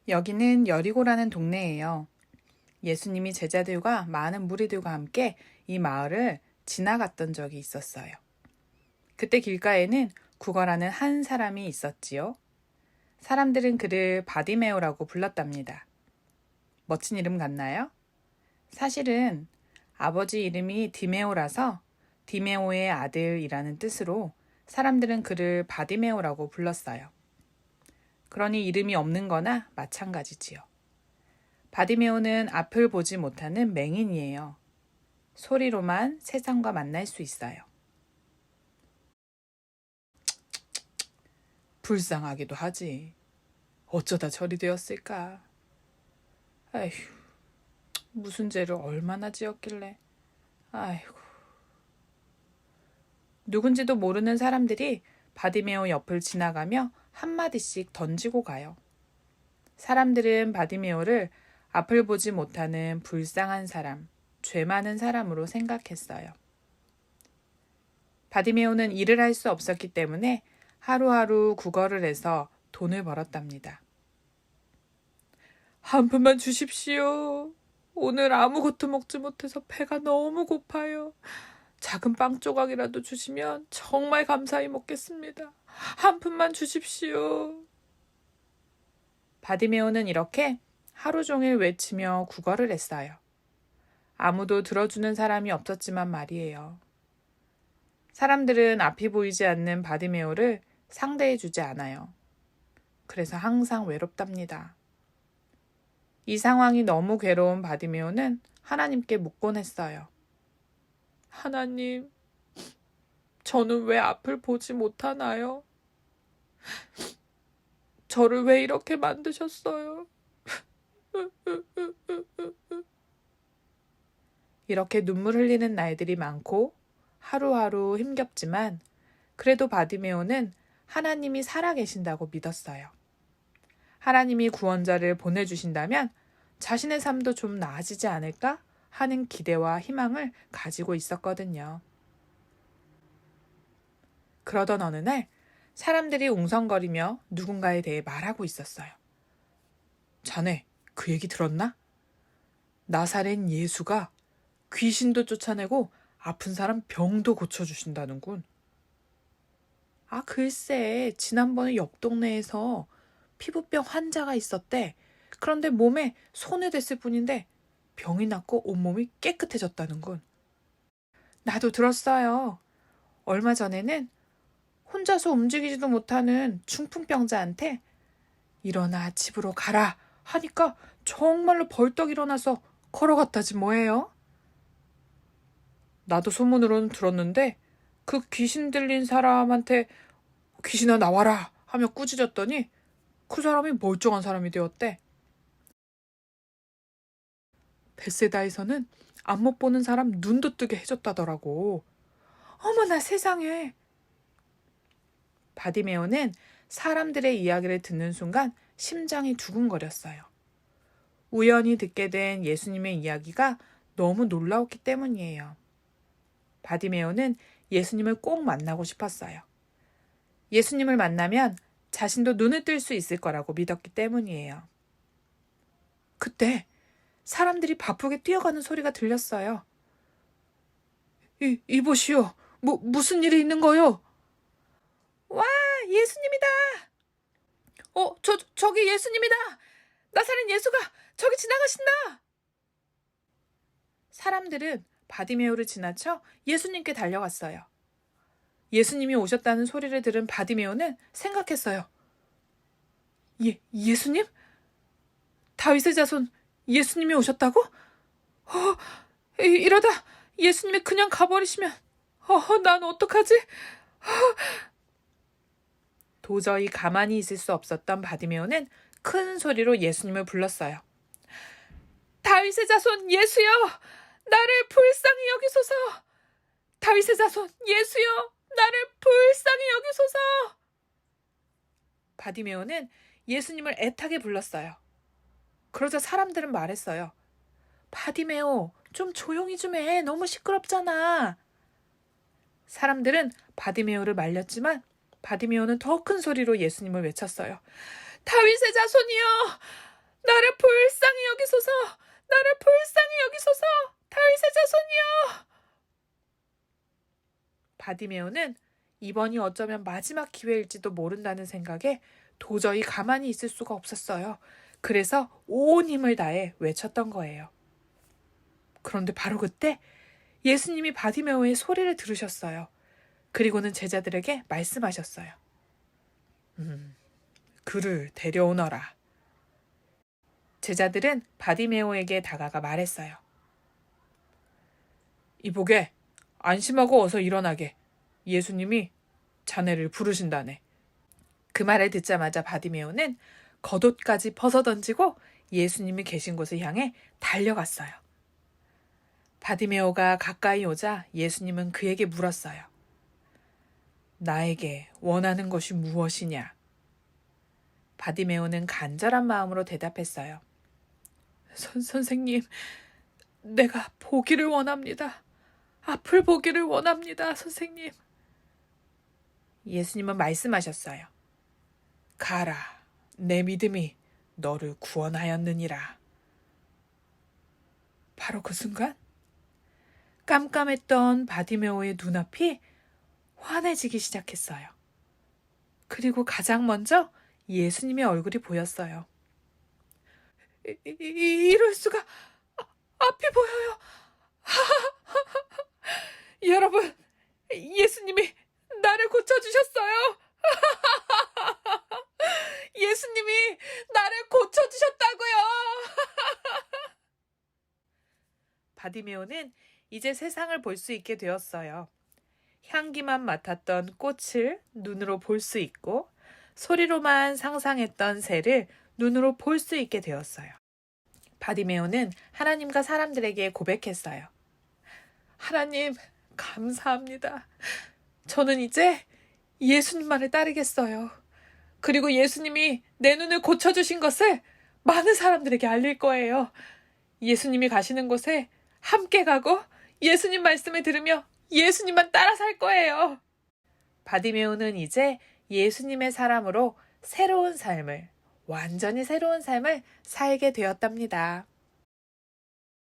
여기는 여리고라는 동네예요. 예수님이 제자들과 많은 무리들과 함께 이 마을을 지나갔던 적이 있었어요. 그때 길가에는 구걸하는 한 사람이 있었지요. 사람들은 그를 바디메오라고 불렀답니다. 멋진 이름 같나요? 사실은 아버지 이름이 디메오라서 디메오의 아들이라는 뜻으로 사람들은 그를 바디메오라고 불렀어요. 그러니 이름이 없는 거나 마찬가지지요. 바디메오는 앞을 보지 못하는 맹인이에요. 소리로만 세상과 만날 수 있어요. 불쌍하기도 하지. 어쩌다 저리 되었을까? 아휴, 무슨 죄를 얼마나 지었길래. 아이고. 누군지도 모르는 사람들이 바디메오 옆을 지나가며 한마디씩 던지고 가요. 사람들은 바디메오를 앞을 보지 못하는 불쌍한 사람, 죄 많은 사람으로 생각했어요. 바디메오는 일을 할 수 없었기 때문에 하루하루 구걸을 해서 돈을 벌었답니다. 한 푼만 주십시오. 오늘 아무것도 먹지 못해서 배가 너무 고파요. 작은 빵 조각이라도 주시면 정말 감사히 먹겠습니다. 한 푼만 주십시오. 바디메오는 이렇게 하루 종일 외치며 구걸을 했어요. 아무도 들어주는 사람이 없었지만 말이에요. 사람들은 앞이 보이지 않는 바디메오를 상대해주지 않아요. 그래서 항상 외롭답니다. 이 상황이 너무 괴로운 바디메오는 하나님께 묻곤 했어요. 하나님, 저는 왜 앞을 보지 못하나요? 저를 왜 이렇게 만드셨어요? 이렇게 눈물 흘리는 날들이 많고 하루하루 힘겹지만 그래도 바디메오는 하나님이 살아계신다고 믿었어요. 하나님이 구원자를 보내주신다면 자신의 삶도 좀 나아지지 않을까 하는 기대와 희망을 가지고 있었거든요. 그러던 어느 날 사람들이 웅성거리며 누군가에 대해 말하고 있었어요. 자네, 그 얘기 들었나? 나사렛 예수가 귀신도 쫓아내고 아픈 사람 병도 고쳐주신다는군. 아, 글쎄, 지난번에 옆 동네에서 피부병 환자가 있었대. 그런데 몸에 손을 댔을 뿐인데 병이 낫고 온몸이 깨끗해졌다는군. 나도 들었어요. 얼마 전에는 혼자서 움직이지도 못하는 중풍병자한테 일어나 집으로 가라 하니까 정말로 벌떡 일어나서 걸어갔다지 뭐예요? 나도 소문으로는 들었는데 그 귀신 들린 사람한테 귀신아 나와라 하며 꾸짖었더니 그 사람이 멀쩡한 사람이 되었대. 베세다에서는 안 못 보는 사람 눈도 뜨게 해줬다더라고. 어머나 세상에. 바디메오는 사람들의 이야기를 듣는 순간 심장이 두근거렸어요. 우연히 듣게 된 예수님의 이야기가 너무 놀라웠기 때문이에요. 바디메오는 예수님을 꼭 만나고 싶었어요. 예수님을 만나면 자신도 눈을 뜰 수 있을 거라고 믿었기 때문이에요. 그때 사람들이 바쁘게 뛰어가는 소리가 들렸어요. 이보시오. 무슨 일이 있는 거요? 와, 예수님이다. 저기 예수님이다. 나사렛 예수가 저기 지나가신다. 사람들은 바디메오를 지나쳐 예수님께 달려갔어요. 예수님이 오셨다는 소리를 들은 바디메오는 생각했어요. 예수님? 다윗의 자손 예수님이 오셨다고? 이러다 예수님이 그냥 가버리시면 난 어떡하지? 도저히 가만히 있을 수 없었던 바디메오는 큰 소리로 예수님을 불렀어요. 다윗의 자손 예수여! 나를 불쌍히 여기소서! 다윗의 자손 예수여! 나를 불쌍히 여기소서! 바디메오는 예수님을 애타게 불렀어요. 그러자 사람들은 말했어요. 바디메오, 좀 조용히 좀 해. 너무 시끄럽잖아. 사람들은 바디메오를 말렸지만 바디메오는 더 큰 소리로 예수님을 외쳤어요. 다윗의 자손이여! 나를 불쌍히 여기소서! 나를 불쌍히 여기소서! 다윗의 자손이여! 바디메오는 이번이 어쩌면 마지막 기회일지도 모른다는 생각에 도저히 가만히 있을 수가 없었어요. 그래서 온 힘을 다해 외쳤던 거예요. 그런데 바로 그때 예수님이 바디메오의 소리를 들으셨어요. 그리고는 제자들에게 말씀하셨어요. 그를 데려오너라. 제자들은 바디메오에게 다가가 말했어요. 이보게, 안심하고 어서 일어나게. 예수님이 자네를 부르신다네. 그 말을 듣자마자 바디메오는 겉옷까지 벗어던지고 예수님이 계신 곳을 향해 달려갔어요. 바디메오가 가까이 오자 예수님은 그에게 물었어요. 나에게 원하는 것이 무엇이냐? 바디메오는 간절한 마음으로 대답했어요. 선생님, 내가 보기를 원합니다. 앞을 보기를 원합니다, 선생님. 예수님은 말씀하셨어요. 가라, 내 믿음이 너를 구원하였느니라. 바로 그 순간 깜깜했던 바디메오의 눈앞이 환해지기 시작했어요. 그리고 가장 먼저 예수님의 얼굴이 보였어요. 이럴 수가, 앞이 보여요. 여러분, 예수님이 나를 고쳐주셨어요. 예수님이 나를 고쳐주셨다고요. 바디메오는 이제 세상을 볼 수 있게 되었어요. 향기만 맡았던 꽃을 눈으로 볼 수 있고 소리로만 상상했던 새를 눈으로 볼 수 있게 되었어요. 바디메오는 하나님과 사람들에게 고백했어요. 하나님, 감사합니다. 저는 이제 예수님만을 따르겠어요. 그리고 예수님이 내 눈을 고쳐주신 것을 많은 사람들에게 알릴 거예요. 예수님이 가시는 곳에 함께 가고 예수님 말씀을 들으며 예수님만 따라 살 거예요. 바디메오는 이제 예수님의 사람으로 완전히 새로운 삶을 살게 되었답니다.